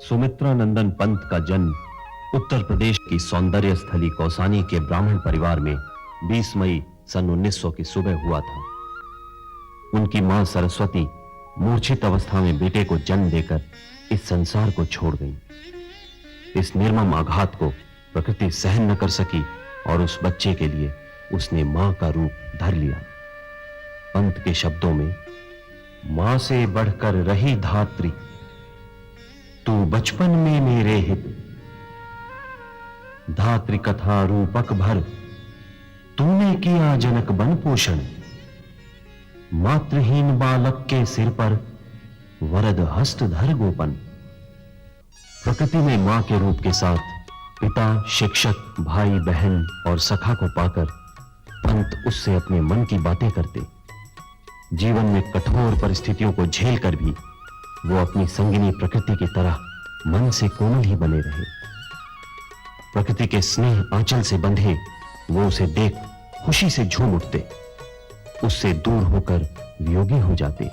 सुमित्रा नंदन पंत का जन्म उत्तर प्रदेश की सौंदर्य स्थली कौसानी के ब्राह्मण परिवार में 20 मई सन 1900 की सुबह हुआ था। उनकी मां सरस्वती मूर्छित अवस्था में बेटे को जन्म देकर इस संसार को छोड़ गई। इस निर्मम आघात को प्रकृति सहन न कर सकी और उस बच्चे के लिए उसने मां का रूप धर लिया। पंत के शब्दों में, मां से बढ़कर रही धात्री, तू बचपन में मेरे हित, धात्री कथा रूपक भर, तूने किया जनक बन पोषण, मातृहीन बालक के सिर पर वरद हस्त धर गोपन। प्रकृति में मां के रूप के साथ पिता, शिक्षक, भाई, बहन और सखा को पाकर पंत उससे अपने मन की बातें करते। जीवन में कठोर परिस्थितियों को झेल कर भी वो अपनी संगिनी प्रकृति की तरह मन से कोमल ही बने रहे। प्रकृति के स्नेह आंचल से बंधे वो उसे देख खुशी से झूम उठते, उससे दूर होकर वियोगी हो जाते।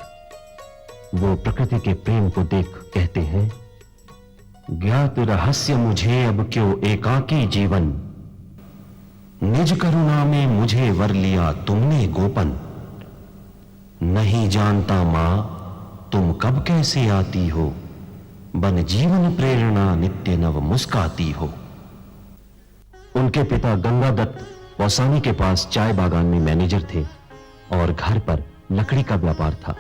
वो प्रकृति के प्रेम को देख कहते हैं, ज्ञात रहस्य मुझे अब क्यों एकाकी जीवन, निज करुणा में मुझे वर लिया तुमने गोपन। नहीं जानता मां तुम कब कैसे आती हो, बन जीवन प्रेरणा नित्य नव मुस्काती हो। उनके पिता गंगादत्त कौसानी के पास चाय बागान में मैनेजर थे और घर पर लकड़ी का व्यापार था।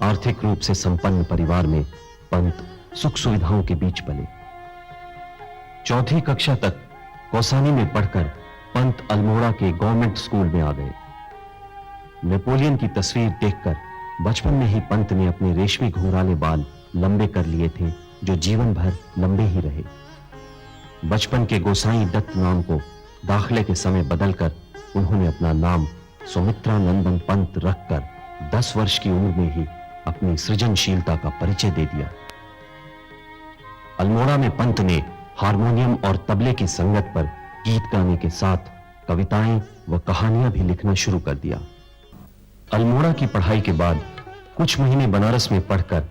आर्थिक रूप से संपन्न परिवार में पंत सुख सुविधाओं के बीच पले। चौथी कक्षा तक कौसानी में पढ़कर पंत अल्मोड़ा के गवर्नमेंट स्कूल में आ गए। नेपोलियन की तस्वीर देखकर बचपन में ही पंत ने अपने रेशमी घुंघराले बाल लंबे कर लिए थे, जो जीवन भर लंबे ही रहे। बचपन के गोसाई दत्त नाम को दाखिले के समय बदलकर उन्होंने अपना नाम सुमित्रा नंदन पंत रखकर 10 वर्ष की उम्र में ही अपनी सृजनशीलता का परिचय दे दिया। अल्मोड़ा में पंत ने हारमोनियम और तबले की संगत पर गीत गाने के साथ कविताएं व कहानियां भी लिखना शुरू कर दिया। अल्मोड़ा की पढ़ाई के बाद कुछ महीने बनारस में पढ़कर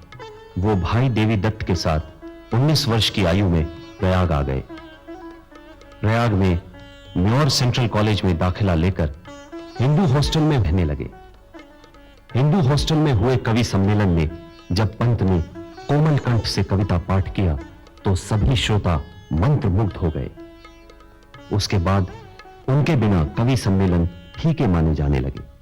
वो भाई देवी दत्त के साथ 19 वर्ष की आयु में प्रयाग आ गए। प्रयाग में म्योर सेंट्रल कॉलेज में दाखिला लेकर हिंदू हॉस्टल में रहने लगे। हिंदू हॉस्टल में हुए कवि सम्मेलन में जब पंत ने कोमल कंठ से कविता पाठ किया तो सभी श्रोता मंत्रमुग्ध हो गए। उसके बाद उनके बिना कवि सम्मेलन फीके माने जाने लगे।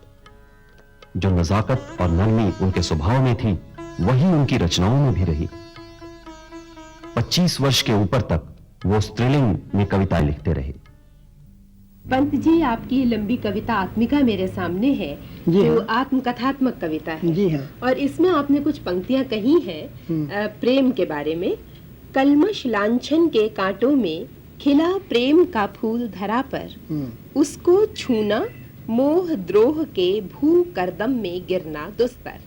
जो नजाकत और नरमी उनके स्वभाव में थी, वही उनकी रचनाओं में भी रही। 25 वर्ष के ऊपर तक वो स्त्रीलिंग में कविताएं लिखते रहे। पंत जी, आपकी ये लंबी कविता आत्मिका मेरे सामने है, जो आत्मकथात्मक कविता है। जी हाँ। और इसमें आपने कुछ पंक्तियां कही हैं प्रेम के बारे में। कलमश लांछन के कांटों में खिला प्रेम का फूल धरा पर, उसको छूना मोह द्रोह के भू करदम में गिरना दुस्तर।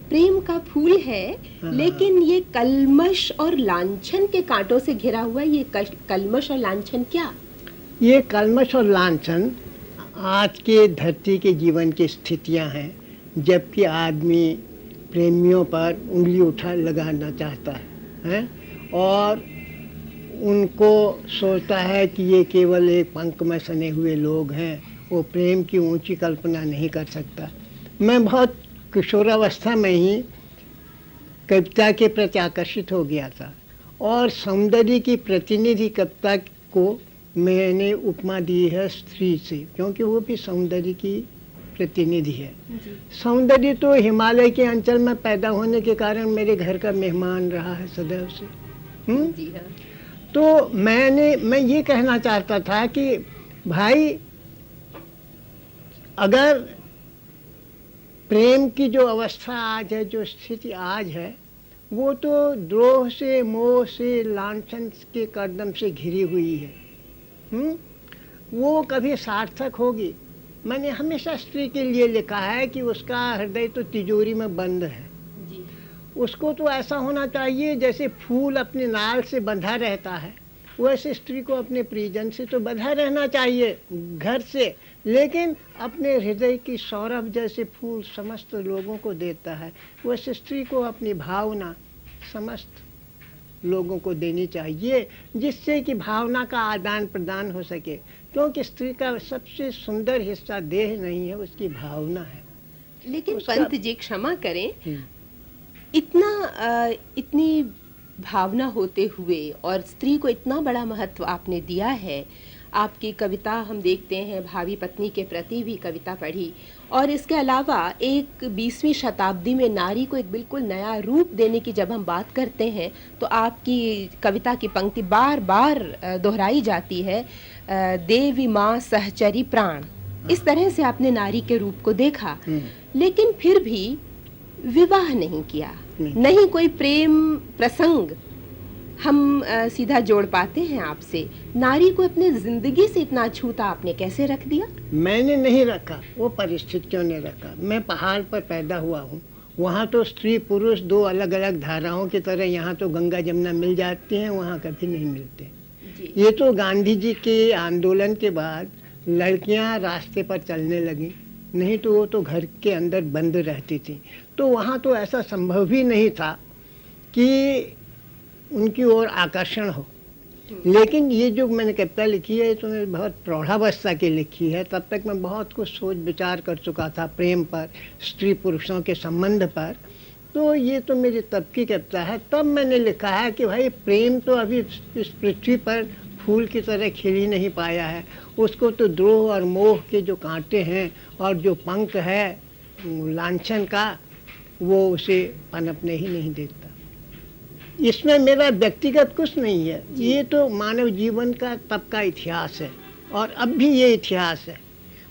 प्रेम का फूल है, लेकिन ये कलमश और लांछन के कांटों से घिरा हुआ। ये कलमश और लांछन क्या? ये कलमश और लांछन आज के धरती के जीवन की स्थितियां हैं, जबकि आदमी प्रेमियों पर उंगली उठा लगाना चाहता है और उनको सोचता है कि ये केवल एक पंख में सने हुए लोग हैं, वो प्रेम की ऊंची कल्पना नहीं कर सकता। मैं बहुत किशोरावस्था में ही कविता के प्रति आकर्षित हो गया था और सौंदर्य की प्रतिनिधि कविता को मैंने उपमा दी है स्त्री से, क्योंकि वो भी सौंदर्य की प्रतिनिधि है। सौंदर्य तो हिमालय के अंचल में पैदा होने के कारण मेरे घर का मेहमान रहा है सदैव से। जी हाँ। तो मैं ये कहना चाहता था कि भाई, अगर प्रेम की जो अवस्था आज है, जो स्थिति आज है, वो तो द्रोह से, मोह से, लांछन के कदम से घिरी हुई है। वो कभी सार्थक होगी? मैंने हमेशा स्त्री के लिए लिखा है कि उसका हृदय तो तिजोरी में बंद है। जी। उसको तो ऐसा होना चाहिए जैसे फूल अपने नाल से बंधा रहता है, वैसे स्त्री को अपने प्रियजन से तो बंधा रहना चाहिए घर से, लेकिन अपने हृदय की सौरभ जैसे फूल समस्त लोगों को देता है, वैसे स्त्री को अपनी भावना समस्त लोगों को देनी चाहिए, जिससे कि भावना का आदान प्रदान हो सके। क्योंकि स्त्री का सबसे सुंदर हिस्सा देह नहीं है, उसकी भावना है। लेकिन उसका- पंत जी क्षमा करें, हम्म, इतनी भावना होते हुए और स्त्री को इतना बड़ा महत्व आपने दिया है। आपकी कविता हम देखते हैं, भावी पत्नी के प्रति भी कविता पढ़ी, और इसके अलावा एक 20वीं शताब्दी में नारी को एक बिल्कुल नया रूप देने की जब हम बात करते हैं तो आपकी कविता की पंक्ति बार बार दोहराई जाती है, देवी माँ सहचरी प्राण। इस तरह से आपने नारी के रूप को देखा, लेकिन फिर भी विवाह नहीं किया, नहीं कोई प्रेम प्रसंग हम सीधा जोड़ पाते हैं आपसे। नारी को अपने जिंदगी से इतना छूता आपने कैसे रख दिया? मैंने नहीं रखा, वो परिस्थितियों ने रखा। मैं पहाड़ पर पैदा हुआ हूँ, वहाँ तो स्त्री पुरुष दो अलग अलग धाराओं की तरह, यहाँ तो गंगा जमुना मिल जाती हैं, वहाँ कभी नहीं मिलते। जी। ये तो गांधी जी के आंदोलन के बाद लड़कियाँ रास्ते पर चलने लगी, नहीं तो वो तो घर के अंदर बंद रहती थी। तो वहाँ तो ऐसा संभव ही नहीं था कि उनकी ओर आकर्षण हो। लेकिन ये जो मैंने कविता लिखी है, तो मैंने बहुत प्रौढ़ावस्था की लिखी है। तब तक मैं बहुत कुछ सोच विचार कर चुका था प्रेम पर, स्त्री पुरुषों के संबंध पर। तो ये तो मेरी तब की कविता है। तब मैंने लिखा है कि भाई प्रेम तो अभी इस पृथ्वी पर फूल की तरह खिल ही नहीं पाया है, उसको तो द्रोह और मोह के जो कांटे हैं और जो पंख है लांछन का, वो उसे पनपने ही नहीं देता। इसमें मेरा व्यक्तिगत कुछ नहीं है, ये तो मानव जीवन का तब का इतिहास है और अब भी ये इतिहास है।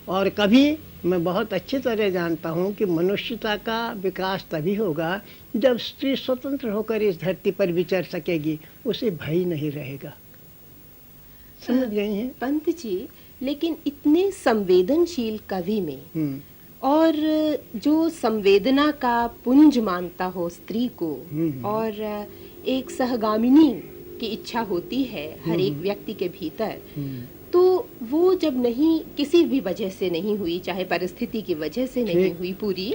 और कभी मैं बहुत अच्छी तरह जानता हूँ कि मनुष्यता का विकास तभी होगा जब स्त्री स्वतंत्र होकर इस धरती पर विचर सकेगी, उसे भय नहीं रहेगा। समझ गई हैं? पंत जी, लेकिन इतने संवेदनशील कवि में और जो संवेदना का पुंज मानता हो स्त्री को, और एक सहगामिनी की इच्छा होती है हर एक व्यक्ति के भीतर, तो वो जब नहीं, किसी भी वजह से नहीं हुई, चाहे परिस्थिति की वजह से नहीं हुई पूरी,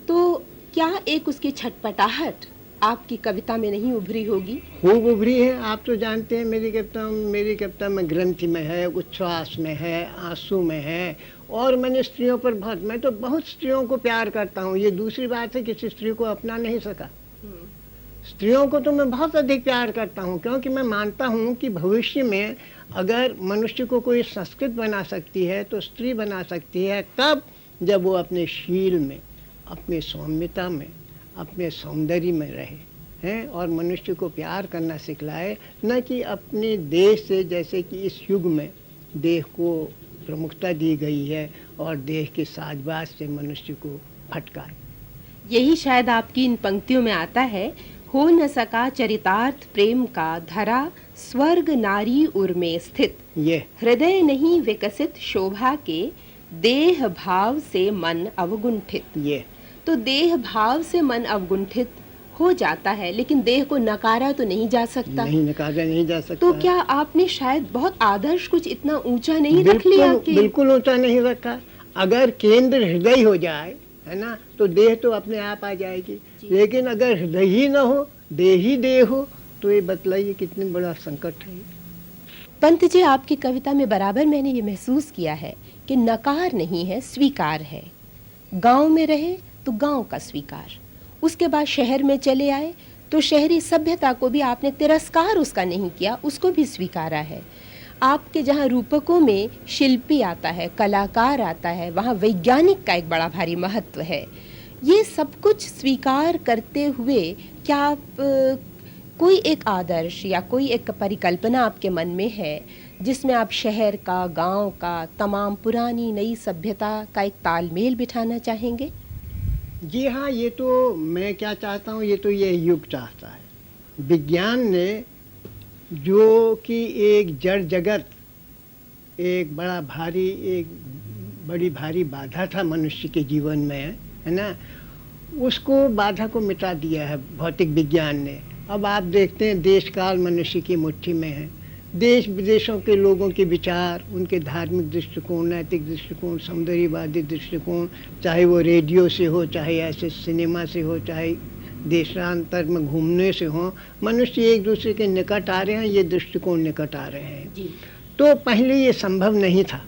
तो क्या एक उसकी छटपटाहट आपकी कविता में नहीं उभरी होगी? खूब उभरी है। आप तो जानते हैं मेरी कविता में ग्रंथि में है, उच्छ्वास में है, आंसू में है। और मैंने स्त्रियों पर मैं तो बहुत स्त्रियों को प्यार करता हूँ। ये दूसरी बात है, किसी स्त्री को अपना नहीं सका। स्त्रियों को तो मैं बहुत अधिक प्यार करता हूँ, क्योंकि मैं मानता हूँ कि भविष्य में अगर मनुष्य को कोई संस्कृत बना सकती है तो स्त्री बना सकती है, तब जब वो अपने शील में, अपने सौम्यता में, अपने सौंदर्य में रहे हैं और मनुष्य को प्यार करना सिखलाए, न कि अपने देश से, जैसे कि इस युग में देह को प्रमुखता दी गई है और देह के साजबाज से मनुष्य को फटकाए। यही शायद आपकी इन पंक्तियों में आता है, हो न सका चरितार्थ प्रेम का, धरा स्वर्ग नारी उर में स्थित, ये हृदय नहीं विकसित शोभा के, देह भाव से मन अवगुंठित। ये तो देह भाव से मन अवगुंठित हो जाता है, लेकिन देह को नकारा तो नहीं जा सकता। नहीं नकारा नहीं जा सकता। तो क्या आपने शायद बहुत आदर्श कुछ इतना ऊंचा नहीं रख लिया कि? बिल्कुल ऊंचा नहीं रखा। अगर केंद्र हृदय हो जाए, है ना, तो देह तो अपने आप आ जाएगी। लेकिन अगर हृदय ही न हो, देह ही देह हो, तो ये बतलाइए कितनी बड़ा संकट है। पंत जी, आपकी कविता में बराबर मैंने ये महसूस किया है कि नकार नहीं है, स्वीकार है। गांव में रहे तो गांव का स्वीकार, उसके बाद शहर में चले आए तो शहरी सभ्यता को भी आपने तिरस्कार उसका नहीं किया, उसको भी स्वीकारा है। आपके जहाँ रूपकों में शिल्पी आता है, कलाकार आता है, वहाँ वैज्ञानिक का एक बड़ा भारी महत्व है। ये सब कुछ स्वीकार करते हुए क्या आप कोई एक आदर्श या कोई एक परिकल्पना आपके मन में है जिसमें आप शहर का, गांव का, तमाम पुरानी नई सभ्यता का एक तालमेल बिठाना चाहेंगे? जी हाँ, ये तो मैं क्या चाहता हूँ, ये तो ये युग चाहता है। विज्ञान ने जो कि एक जड़ जगत, एक बड़ी भारी बाधा था मनुष्य के जीवन में, है ना, उसको बाधा को मिटा दिया है भौतिक विज्ञान ने। अब आप देखते हैं देश काल मनुष्य की मुट्ठी में है। देश विदेशों के लोगों के विचार, उनके धार्मिक दृष्टिकोण, नैतिक दृष्टिकोण, सौंदर्यवादी दृष्टिकोण, चाहे वो रेडियो से हो, चाहे ऐसे सिनेमा से हो, चाहे देशांतर में घूमने से हो, मनुष्य एक दूसरे के निकट आ रहे हैं, ये दृष्टिकोण निकट आ रहे हैं। जी। तो पहले ये संभव नहीं था।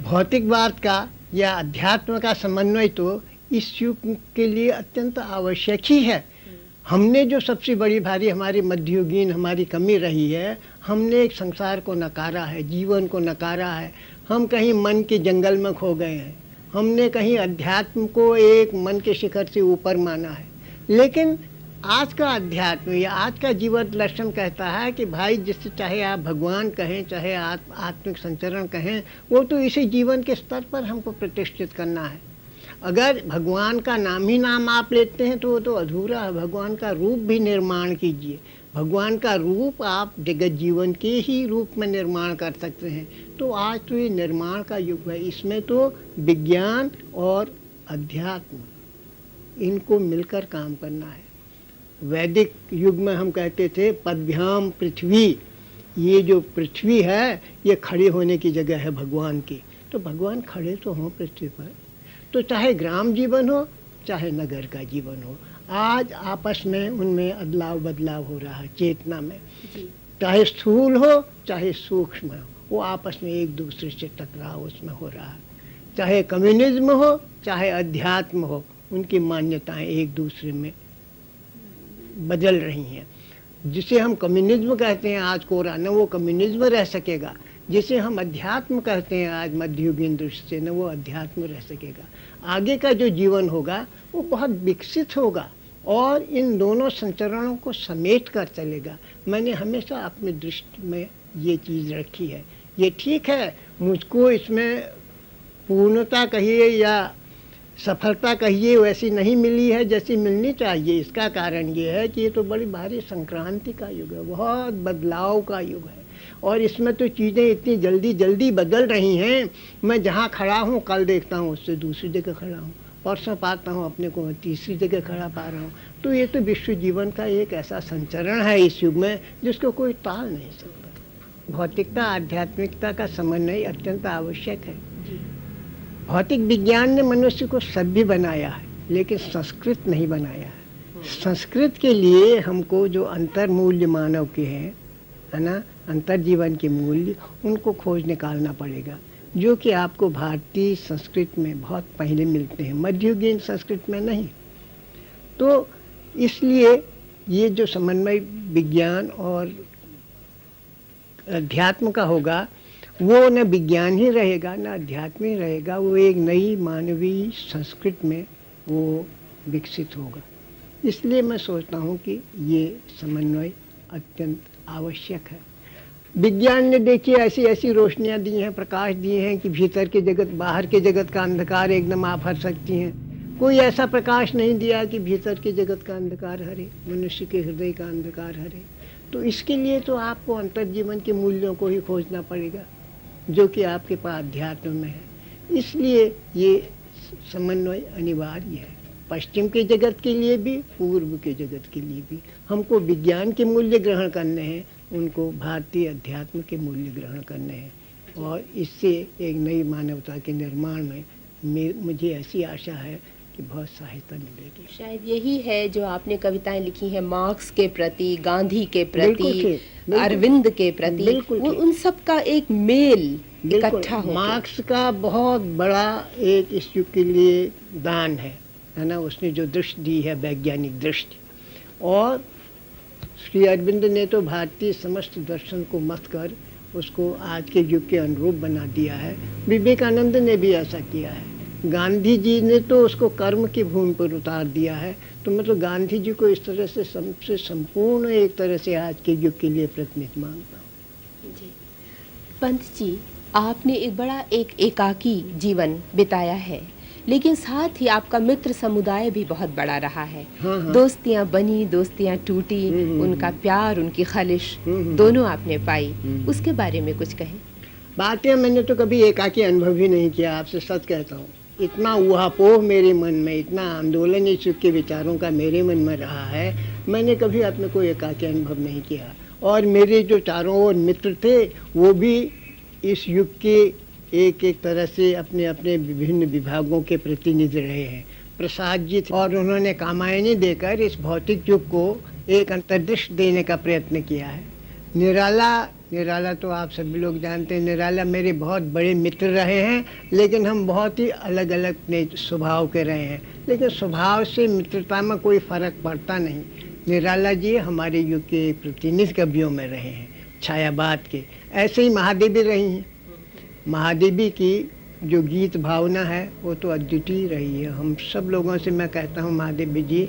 भौतिकवाद का या अध्यात्म का समन्वय तो इस युग के लिए अत्यंत आवश्यक ही है। हमने जो सबसे बड़ी भारी हमारी मध्ययुगीन हमारी कमी रही है, हमने एक संसार को नकारा है, जीवन को नकारा है। हम कहीं मन के जंगल में खो गए हैं, हमने कहीं अध्यात्म को एक मन के शिखर से ऊपर माना है। लेकिन आज का अध्यात्म या आज का जीवन दर्शन कहता है कि भाई, जिससे चाहे आप भगवान कहें, चाहे आत्मिक संचरण कहें, वो तो इसी जीवन के स्तर पर हमको प्रतिष्ठित करना है। अगर भगवान का नाम ही नाम आप लेते हैं तो वो तो अधूरा है। भगवान का रूप भी निर्माण कीजिए। भगवान का रूप आप जगत जीवन के ही रूप में निर्माण कर सकते हैं। तो आज तो ये निर्माण का युग है। इसमें तो विज्ञान और अध्यात्म इनको मिलकर काम करना है। वैदिक युग में हम कहते थे पदभ्याम पृथ्वी, ये जो पृथ्वी है ये खड़े होने की जगह है भगवान की। तो भगवान खड़े तो हों पृथ्वी पर। तो चाहे ग्राम जीवन हो, चाहे नगर का जीवन हो, आज आपस में उनमें अदलाव बदलाव हो रहा है चेतना में। चाहे स्थूल हो चाहे सूक्ष्म हो, वो आपस में एक दूसरे से टकराव उसमें हो रहा है। चाहे कम्युनिज्म हो चाहे अध्यात्म हो, उनकी मान्यताएं एक दूसरे में बदल रही हैं। जिसे हम कम्युनिज्म कहते हैं आज कोरा, न वो कम्युनिज्म रह सकेगा। जिसे हम अध्यात्म कहते हैं आज मध्ययुगीन दृष्टि से, न वो अध्यात्म रह सकेगा। आगे का जो जीवन होगा वो बहुत विकसित होगा और इन दोनों संचरणों को समेट कर चलेगा। मैंने हमेशा अपनी दृष्टि में ये चीज़ रखी है। ये ठीक है, मुझको इसमें पूर्णता कहिए या सफलता कहिए वैसी नहीं मिली है जैसी मिलनी चाहिए। इसका कारण ये है कि ये तो बड़ी भारी संक्रांति का युग है, बहुत बदलाव का युग है और इसमें तो चीज़ें इतनी जल्दी जल्दी बदल रही हैं। मैं जहाँ खड़ा हूँ कल देखता हूँ उससे दूसरी जगह खड़ा हूँ, परसों पाता हूँ अपने को तीसरी जगह खड़ा पा रहा हूँ। तो ये तो विश्व जीवन का एक ऐसा संचरण है इस युग में जिसको कोई टाल नहीं सकता। भौतिकता आध्यात्मिकता का समन्वय अत्यंत आवश्यक है। भौतिक विज्ञान ने मनुष्य को सभ्य बनाया है लेकिन संस्कृत नहीं बनाया है। संस्कृत के लिए हमको जो अंतर मूल्य मानव के हैं, है ना, अंतर जीवन के मूल्य, उनको खोज निकालना पड़ेगा, जो कि आपको भारतीय संस्कृत में बहुत पहले मिलते हैं, मध्ययुगीन संस्कृत में नहीं। तो इसलिए ये जो समन्वय विज्ञान और अध्यात्म का होगा, वो न विज्ञान ही रहेगा न अध्यात्म ही रहेगा, वो एक नई मानवीय संस्कृत में वो विकसित होगा। इसलिए मैं सोचता हूँ कि ये समन्वय अत्यंत आवश्यक है। विज्ञान ने देखिए ऐसी ऐसी रोशनियाँ दी हैं, प्रकाश दिए हैं कि भीतर के जगत बाहर के जगत का अंधकार एकदम आप हर सकती हैं। कोई ऐसा प्रकाश नहीं दिया कि भीतर के जगत का अंधकार हरे, मनुष्य के हृदय का अंधकार हरे। तो इसके लिए तो आपको अंतर्जीवन के मूल्यों को ही खोजना पड़ेगा जो कि आपके पास अध्यात्म में है। इसलिए ये समन्वय अनिवार्य है, पश्चिम के जगत के लिए भी पूर्व के जगत के लिए भी। हमको विज्ञान के मूल्य ग्रहण करने हैं, उनको भारतीय अध्यात्म के मूल्य ग्रहण करने हैं और इससे एक नई मानवता के निर्माण में मुझे ऐसी आशा है कि बहुत सहायता मिलेगी। शायद यही है जो आपने कविताएं लिखी हैं मार्क्स के प्रति, गांधी के प्रति, अरविंद के प्रति, वो उन सब का एक मेल इकट्ठा हो। मार्क्स का बहुत बड़ा एक इस युग के लिए दान है ना, उसने जो दृष्टि दी है वैज्ञानिक दृष्टि, और श्री अरविंद ने तो भारतीय समस्त दर्शन को मत कर उसको आज के युग के अनुरूप बना दिया है। विवेकानंद ने भी ऐसा किया है। गांधी जी ने तो उसको कर्म की भूमि पर उतार दिया है। तो मैं तो गांधी जी को इस तरह से सबसे संपूर्ण एक तरह से आज के युग के लिए प्रतिनिधि मानता हूँ। जी पंत जी, आपने एक एकाकी जीवन बिताया है, लेकिन साथ ही आपका मित्र समुदाय भी बहुत बड़ा रहा है। हाँ। दोस्तियां बनी, दोस्तियां टूटी, उनका प्यार, उनकी खलिश दोनों आपने पाई। उसके बारे में कुछ कहें। बातें मैंने तो कभी एकाकी अनुभव ही नहीं किया, आपसे सच कहता हूँ। इतना ऊहापोह मेरे मन में, इतना आंदोलन इस युग के विचारों का मेरे मन में रहा है, मैंने कभी अपने को एकाकी अनुभव नहीं किया। और मेरे जो चारों ओर मित्र थे वो भी इस युग के एक एक तरह से अपने अपने विभिन्न विभागों के प्रतिनिधि रहे हैं। प्रसाद जी थे और उन्होंने कामायनी देकर इस भौतिक युग को एक अंतर्दृष्टि देने का प्रयत्न किया है। निराला तो आप सभी लोग जानते हैं, निराला मेरे बहुत बड़े मित्र रहे हैं, लेकिन हम बहुत ही अलग अलग अपने स्वभाव के रहे हैं, लेकिन स्वभाव से मित्रता में कोई फर्क पड़ता नहीं। निराला जी हमारे युग के प्रतिनिधि कवियों में रहे हैं, छायावाद के। ऐसे ही महादेवी रही हैं। महादेवी की जो गीत भावना है वो तो अद्वितीय रही है। हम सब लोगों से मैं कहता हूँ महादेवी जी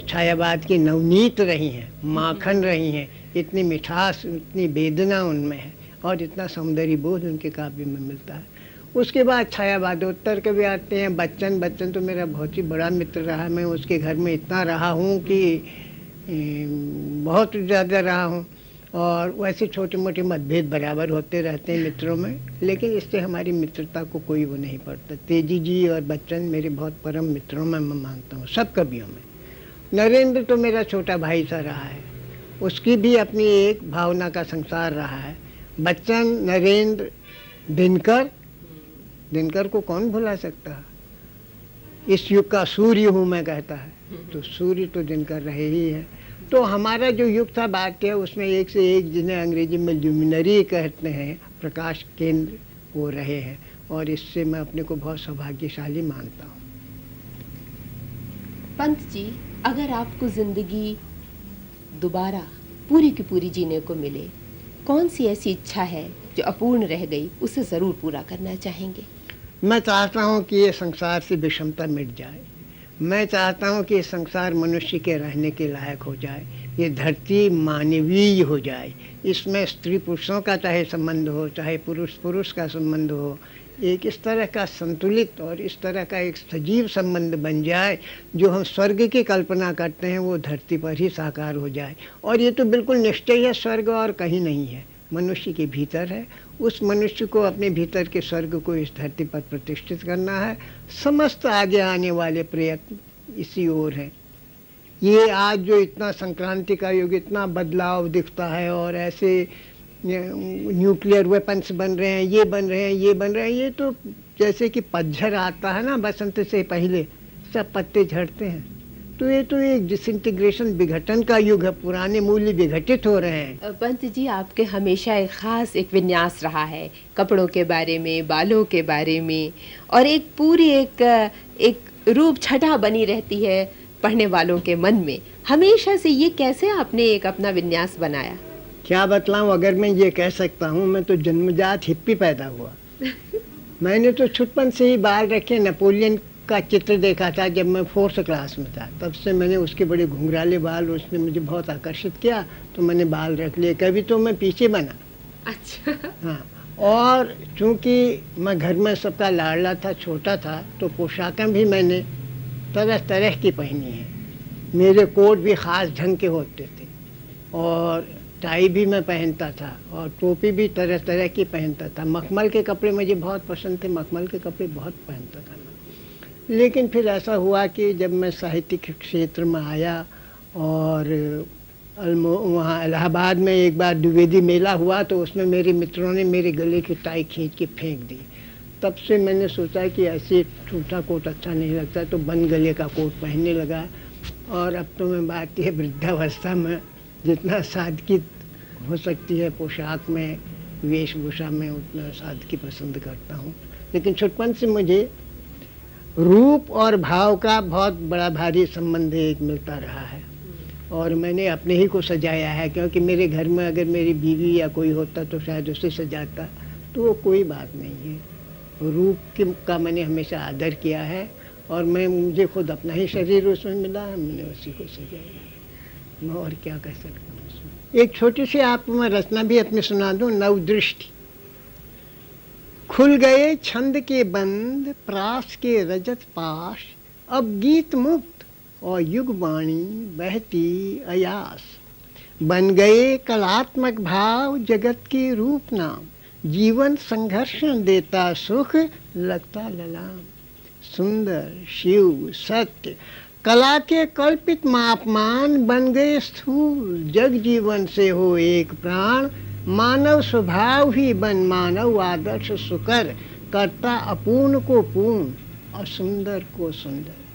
छायावाद की नवनीत रही हैं, माखन रही हैं। इतनी मिठास, इतनी वेदना उनमें है और इतना सौंदर्य बोध उनके काव्य में मिलता है। उसके बाद छायावादोत्तर कवि आते हैं। बच्चन तो मेरा बहुत ही बड़ा मित्र रहा। मैं उसके घर में इतना रहा हूँ कि बहुत ज़्यादा रहा हूँ, और वैसे छोटे मोटे मतभेद बराबर होते रहते हैं मित्रों में, लेकिन इससे हमारी मित्रता को कोई वो नहीं पड़ता। तेजी जी और बच्चन मेरे बहुत परम मित्रों में मैं मानता हूँ, सब कवियों में। नरेंद्र तो मेरा छोटा भाई सा रहा है, उसकी भी अपनी एक भावना का संसार रहा है। बच्चन, नरेंद्र, दिनकर को कौन भुला सकता है। इस युग का सूर्य हूँ मैं कहता है, तो सूर्य तो दिनकर रहे ही है। तो हमारा जो युग था बात है, उसमें एक से एक, जिन्हें अंग्रेजी में ल्यूमिनरी कहते हैं, प्रकाश केंद्र, वो रहे हैं, और इससे मैं अपने को बहुत सौभाग्यशाली मानता हूँ। पंत जी, अगर आपको जिंदगी दोबारा पूरी की पूरी जीने को मिले, कौन सी ऐसी इच्छा है जो अपूर्ण रह गई, उसे ज़रूर पूरा करना चाहेंगे? मैं चाहता हूँ कि ये संसार से विषमता मिट जाए। मैं चाहता हूँ कि ये संसार मनुष्य के रहने के लायक हो जाए। ये धरती मानवीय हो जाए। इसमें स्त्री पुरुषों का चाहे संबंध हो, चाहे पुरुष पुरुष का संबंध हो, एक इस तरह का संतुलित और इस तरह का एक सजीव संबंध बन जाए, जो हम स्वर्ग की कल्पना करते हैं वो धरती पर ही साकार हो जाए। और ये तो बिल्कुल निश्चय है, स्वर्ग और कहीं नहीं है, मनुष्य के भीतर है। उस मनुष्य को अपने भीतर के स्वर्ग को इस धरती पर प्रतिष्ठित करना है। समस्त आगे आने वाले प्रयत्न इसी ओर हैं। ये आज जो इतना संक्रांति का युग, इतना बदलाव दिखता है, और ऐसे न्यूक्लियर वेपन्स बन रहे हैं, ये बन रहे हैं, ये बन रहे हैं, ये तो जैसे कि पतझड़ आता है ना, बसंत से पहले सब पत्ते झड़ते हैं, तो ये तो एक डिसइंटीग्रेशन, विघटन का युग है। पुराने मूल्य विघटित हो रहे हैं। पंत जी, आपके हमेशा एक खास एक विन्यास रहा है कपड़ों के बारे में, बालों के बारे में, और एक पूरी एक रूप छटा बनी रहती है पढ़ने वालों के मन में हमेशा से। ये कैसे आपने एक अपना विन्यास बनाया? क्या बतलाऊं, अगर मैं ये कह सकता हूँ, मैं तो जन्मजात हिप्पी पैदा हुआ। मैंने तो छुटपन से ही बाल रखे। नेपोलियन का चित्र देखा था जब मैं 4th क्लास में था, तब से मैंने उसके बड़े घुंघराले बाल, उसने मुझे बहुत आकर्षित किया, तो मैंने बाल रख लिए। कभी तो मैं पीछे बना। अच्छा। हाँ, और चूंकि मैं घर में सबका लाडला था, छोटा था, तो पोशाकें भी मैंने तरह तरह की पहनी है। मेरे कोट भी ख़ास ढंग के होते थे, और टाई भी मैं पहनता था, और टोपी भी तरह तरह की पहनता था। मखमल के कपड़े मुझे बहुत पसंद थे, मखमल के कपड़े बहुत पहनता था मैं। लेकिन फिर ऐसा हुआ कि जब मैं साहित्यिक क्षेत्र में आया, और वहाँ इलाहाबाद में एक बार द्विवेदी मेला हुआ, तो उसमें मेरे मित्रों ने मेरे गले की टाई खींच के फेंक दी। तब से मैंने सोचा कि ऐसे छोटा कोट अच्छा नहीं लगता, तो बंद गले का कोट पहनने लगा। और अब तो मैं बात ये वृद्धावस्था में जितना सादगी हो सकती है पोशाक में, वेशभूषा में, उतना सादगी पसंद करता हूँ। लेकिन छुटपन से मुझे रूप और भाव का बहुत बड़ा भारी संबंध एक मिलता रहा है, और मैंने अपने ही को सजाया है। क्योंकि मेरे घर में अगर मेरी बीवी या कोई होता तो शायद उसे सजाता, तो वो कोई बात नहीं है। रूप का मैंने हमेशा आदर किया है, और मुझे खुद अपना ही शरीर उसमें मिला, मैंने उसी को सजाया। मैं और क्या कह सकता हूँ उसमें। एक छोटी सी आपको मैं रचना भी अपनी सुना दूँ, नवदृष्टि। खुल गए छंद के बंद, प्रास के रजत पाश, अब गीत मुक्त और युग वाणी बहती अयास। बन गए कलात्मक भाव जगत के रूप नाम, जीवन संघर्षण देता सुख लगता ललाम। सुंदर शिव सत्य कला के कल्पित मापमान, बन गए स्थूल जग जीवन से हो एक प्राण। मानव स्वभाव ही बन मानव आदर्श सुकर, करता अपूर्ण को पूर्ण। और सुंदर को सुंदर।